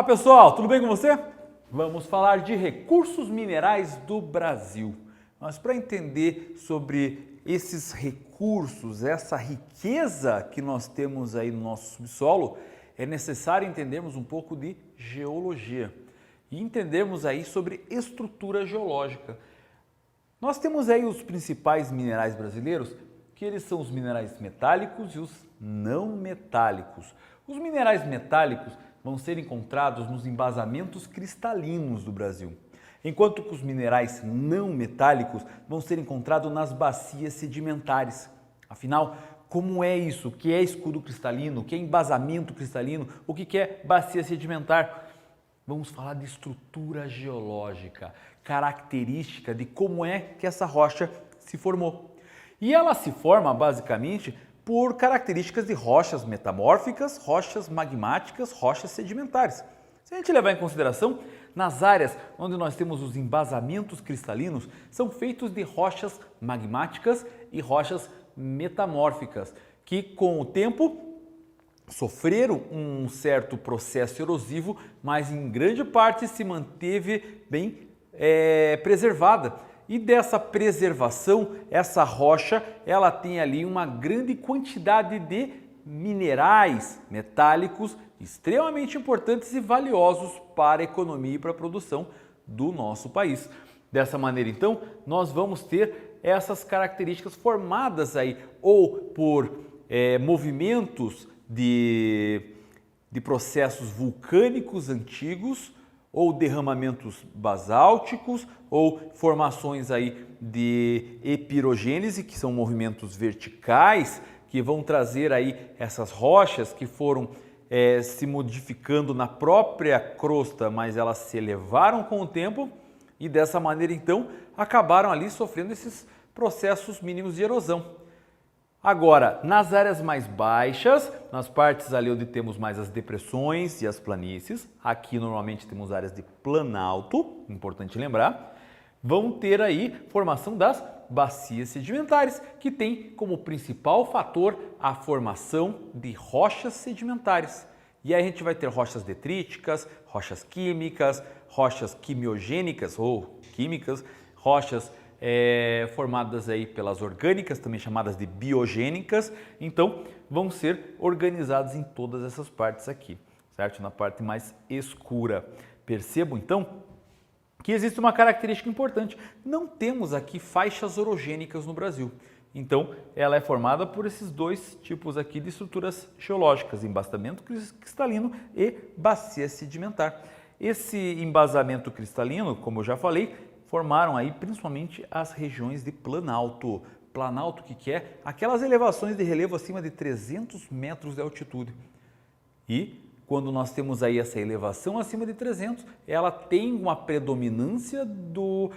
Fala pessoal, tudo bem com você? Vamos falar de recursos minerais do Brasil. Mas para entender sobre esses recursos, essa riqueza que nós temos aí no nosso subsolo, é necessário entendermos um pouco de geologia e entendermos aí sobre estrutura geológica. Nós temos aí os principais minerais brasileiros, que eles são os minerais metálicos e os não metálicos. Os minerais metálicos vão ser encontrados nos embasamentos cristalinos do Brasil, enquanto que os minerais não metálicos vão ser encontrados nas bacias sedimentares. Afinal, como é isso? O que é escudo cristalino? O que é embasamento cristalino? O que é bacia sedimentar? Vamos falar de estrutura geológica, característica de como é que essa rocha se formou. E ela se forma basicamente por características de rochas metamórficas, rochas magmáticas, rochas sedimentares. Se a gente levar em consideração, nas áreas onde nós temos os embasamentos cristalinos, são feitos de rochas magmáticas e rochas metamórficas, que com o tempo sofreram um certo processo erosivo, mas em grande parte se manteve bem preservada. E dessa preservação, essa rocha, ela tem ali uma grande quantidade de minerais metálicos extremamente importantes e valiosos para a economia e para a produção do nosso país. Dessa maneira, então, nós vamos ter essas características formadas aí ou por movimentos de processos vulcânicos antigos, ou derramamentos basálticos, ou formações aí de epirogênese, que são movimentos verticais, que vão trazer aí essas rochas que foram se modificando na própria crosta, mas elas se elevaram com o tempo e dessa maneira então acabaram ali sofrendo esses processos mínimos de erosão. Agora, nas áreas mais baixas, nas partes ali onde temos mais as depressões e as planícies, aqui normalmente temos áreas de planalto, importante lembrar, vão ter aí formação das bacias sedimentares, que tem como principal fator a formação de rochas sedimentares. E aí a gente vai ter rochas detríticas, rochas químicas, rochas quimiogênicas ou químicas, rochas formadas aí pelas orgânicas, também chamadas de biogênicas, então vão ser organizadas em todas essas partes aqui, certo? Na parte mais escura. Percebam então que existe uma característica importante, não temos aqui faixas orogênicas no Brasil, então ela é formada por esses dois tipos aqui de estruturas geológicas, embasamento cristalino e bacia sedimentar. Esse embasamento cristalino, como eu já falei, formaram aí principalmente as regiões de planalto. Planalto que é? Aquelas elevações de relevo acima de 300 metros de altitude. E quando nós temos aí essa elevação acima de 300, ela tem uma predominância do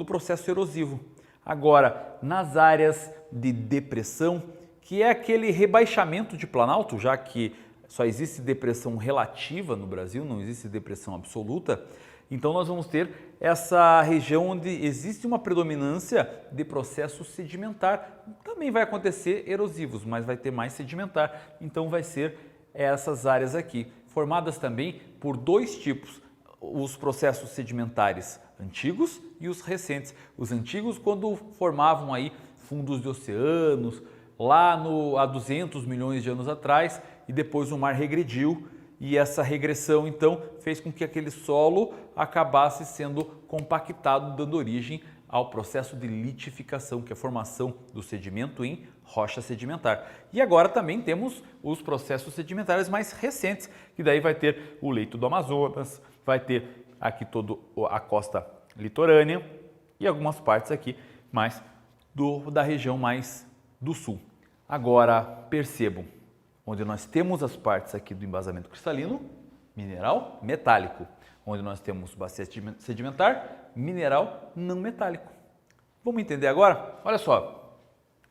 processo erosivo. Agora, nas áreas de depressão, que é aquele rebaixamento de planalto, já que só existe depressão relativa no Brasil, não existe depressão absoluta, então nós vamos ter essa região onde existe uma predominância de processo sedimentar. Também vai acontecer erosivos, mas vai ter mais sedimentar. Então vai ser essas áreas aqui, formadas também por dois tipos, os processos sedimentares antigos e os recentes. Os antigos quando formavam aí fundos de oceanos, lá há 200 milhões de anos atrás, e depois o mar regrediu. E essa regressão, então, fez com que aquele solo acabasse sendo compactado, dando origem ao processo de litificação, que é a formação do sedimento em rocha sedimentar. E agora também temos os processos sedimentares mais recentes, que daí vai ter o leito do Amazonas, vai ter aqui toda a costa litorânea e algumas partes aqui mais da região mais do sul. Agora, percebam, onde nós temos as partes aqui do embasamento cristalino, mineral metálico. Onde nós temos bacia sedimentar, mineral não metálico. Vamos entender agora? Olha só,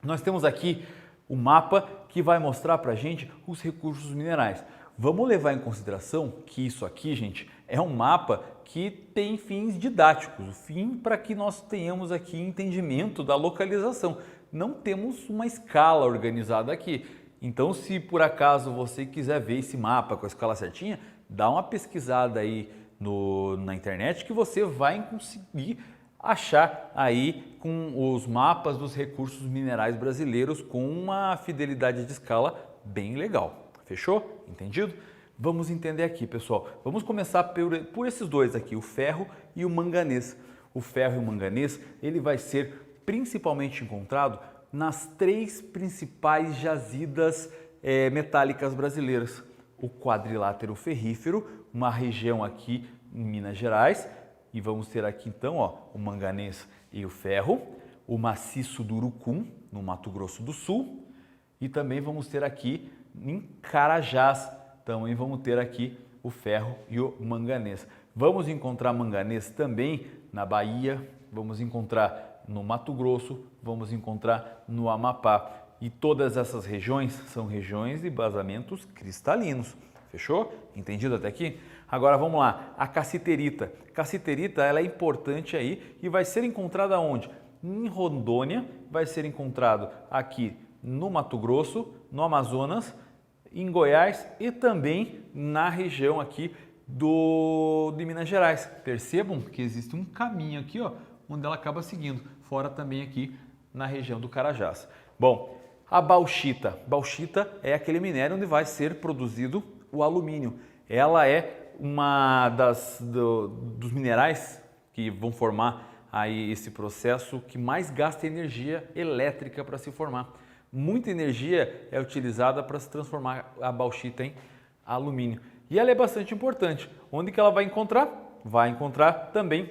nós temos aqui um mapa que vai mostrar para a gente os recursos minerais. Vamos levar em consideração que isso aqui, gente, é um mapa que tem fins didáticos, o fim para que nós tenhamos aqui entendimento da localização. Não temos uma escala organizada aqui. Então, se por acaso você quiser ver esse mapa com a escala certinha, Dá uma pesquisada aí na internet que você vai conseguir achar aí com os mapas dos recursos minerais brasileiros com uma fidelidade de escala bem legal. Fechou? Entendido? Vamos entender aqui, pessoal. Vamos começar por esses dois aqui, o ferro e o manganês. O ferro e o manganês, ele vai ser principalmente encontrado nas 3 principais jazidas metálicas brasileiras. O quadrilátero ferrífero, uma região aqui em Minas Gerais, e vamos ter aqui então o manganês e o ferro, o maciço do Urucum, no Mato Grosso do Sul, e também vamos ter aqui em Carajás, também vamos ter aqui o ferro e o manganês. Vamos encontrar manganês também na Bahia, vamos encontrar no Mato Grosso, vamos encontrar no Amapá. E todas essas regiões são regiões de basamentos cristalinos. Fechou? Entendido até aqui? Agora vamos lá, a cassiterita. Cassiterita, ela é importante aí e vai ser encontrada onde? Em Rondônia, vai ser encontrado aqui no Mato Grosso, no Amazonas, em Goiás e também na região aqui de Minas Gerais. Percebam que existe um caminho aqui, onde ela acaba seguindo, fora também aqui na região do Carajás. Bom, a bauxita. Bauxita é aquele minério onde vai ser produzido o alumínio. Ela é uma dos minerais que vão formar aí esse processo que mais gasta energia elétrica para se formar. Muita energia é utilizada para se transformar a bauxita em alumínio. E ela é bastante importante. Onde que ela vai encontrar? Vai encontrar também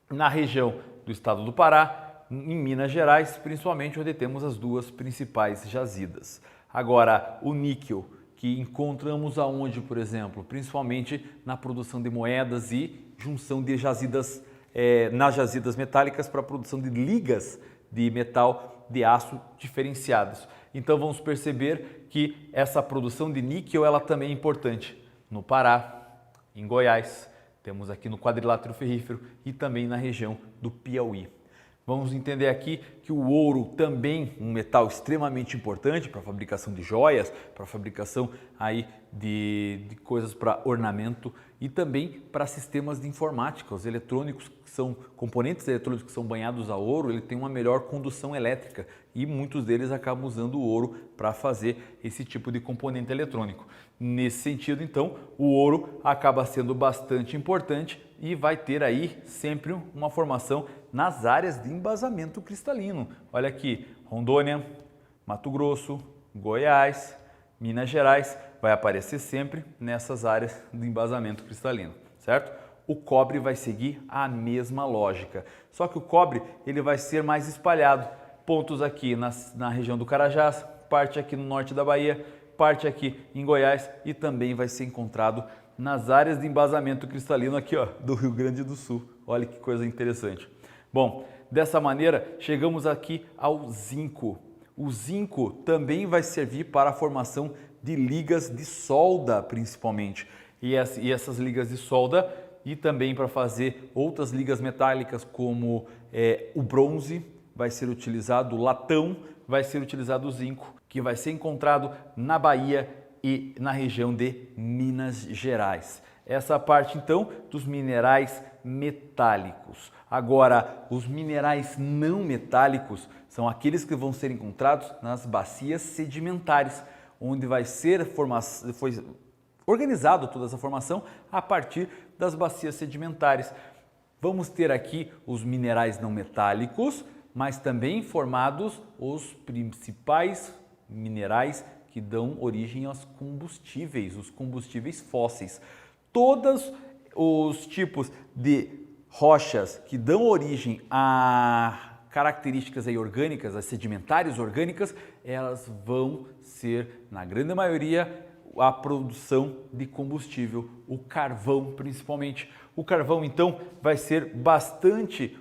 na região do estado do Pará, em Minas Gerais, principalmente onde temos as 2 principais jazidas. Agora, o níquel, que encontramos aonde, por exemplo? Principalmente na produção de moedas e junção de jazidas, nas jazidas metálicas para a produção de ligas de metal de aço diferenciados. Então vamos perceber que essa produção de níquel ela também é importante no Pará, em Goiás, temos aqui no quadrilátero ferrífero e também na região do Piauí. Vamos entender aqui que o ouro também um metal extremamente importante para a fabricação de joias, para a fabricação aí de coisas para ornamento e também para sistemas de informática. Os eletrônicos, que são componentes eletrônicos que são banhados a ouro, ele tem uma melhor condução elétrica e muitos deles acabam usando o ouro para fazer esse tipo de componente eletrônico. Nesse sentido, então, o ouro acaba sendo bastante importante e vai ter aí sempre uma formação nas áreas de embasamento cristalino. Olha aqui, Rondônia, Mato Grosso, Goiás, Minas Gerais, vai aparecer sempre nessas áreas de embasamento cristalino, certo? O cobre vai seguir a mesma lógica, só que o cobre ele vai ser mais espalhado. Pontos aqui na região do Carajás, parte aqui no norte da Bahia, parte aqui em Goiás e também vai ser encontrado nas áreas de embasamento cristalino aqui do Rio Grande do Sul. Olha que coisa interessante. Bom, dessa maneira chegamos aqui ao zinco. O zinco também vai servir para a formação de ligas de solda principalmente. E essas ligas de solda e também para fazer outras ligas metálicas como o bronze vai ser utilizado, o latão vai ser utilizado o zinco, que vai ser encontrado na Bahia e na região de Minas Gerais. Essa parte então dos minerais metálicos. Agora, os minerais não metálicos são aqueles que vão ser encontrados nas bacias sedimentares, onde foi organizado toda essa formação a partir das bacias sedimentares. Vamos ter aqui os minerais não metálicos, mas também formados os principais minerais que dão origem aos combustíveis, os combustíveis fósseis. Todos os tipos de rochas que dão origem a características aí orgânicas, as sedimentares orgânicas, elas vão ser, na grande maioria, a produção de combustível, o carvão principalmente. O carvão, então, vai ser bastante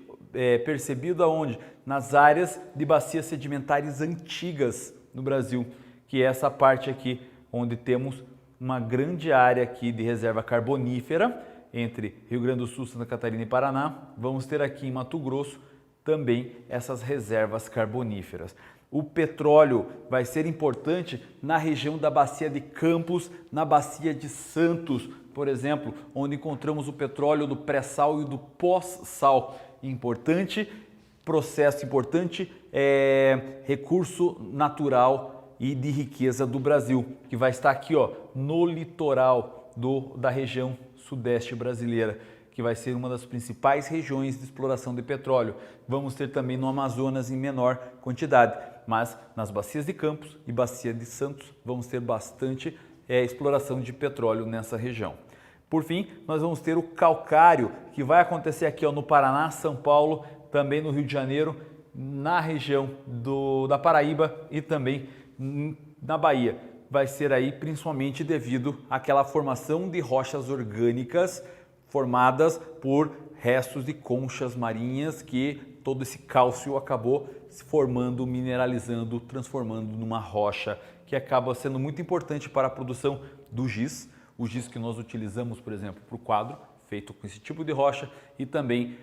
percebido aonde? Nas áreas de bacias sedimentares antigas no Brasil, que é essa parte aqui, onde temos uma grande área aqui de reserva carbonífera entre Rio Grande do Sul, Santa Catarina e Paraná. Vamos ter aqui em Mato Grosso também essas reservas carboníferas. O petróleo vai ser importante na região da Bacia de Campos, na Bacia de Santos, por exemplo, onde encontramos o petróleo do pré-sal e do pós-sal. Importante, processo importante, recurso natural e de riqueza do Brasil, que vai estar aqui, ó, no litoral da região sudeste brasileira, que vai ser uma das principais regiões de exploração de petróleo. Vamos ter também no Amazonas em menor quantidade, mas nas bacias de Campos e bacia de Santos vamos ter bastante exploração de petróleo nessa região. Por fim, nós vamos ter o calcário, que vai acontecer aqui, ó, no Paraná, São Paulo, também no Rio de Janeiro, na região da Paraíba e também na Bahia. Vai ser aí principalmente devido àquela formação de rochas orgânicas formadas por restos de conchas marinhas, que todo esse cálcio acabou se formando, mineralizando, transformando numa rocha que acaba sendo muito importante para a produção do giz. O giz que nós utilizamos, por exemplo, para o quadro, feito com esse tipo de rocha, e também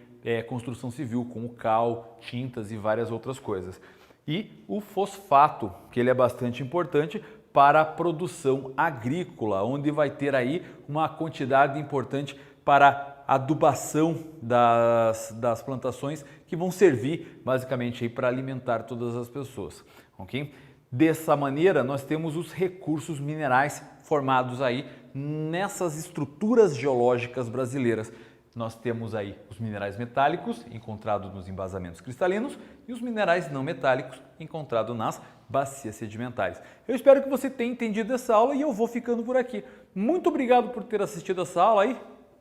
construção civil, como cal, tintas e várias outras coisas. E o fosfato, que ele é bastante importante para a produção agrícola, onde vai ter aí uma quantidade importante para a adubação das plantações, que vão servir basicamente aí para alimentar todas as pessoas, ok? Dessa maneira, nós temos os recursos minerais formados aí nessas estruturas geológicas brasileiras. Nós temos aí os minerais metálicos encontrados nos embasamentos cristalinos e os minerais não metálicos encontrados nas bacias sedimentares. Eu espero que você tenha entendido essa aula e eu vou ficando por aqui. Muito obrigado por ter assistido essa aula aí.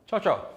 Tchau, tchau.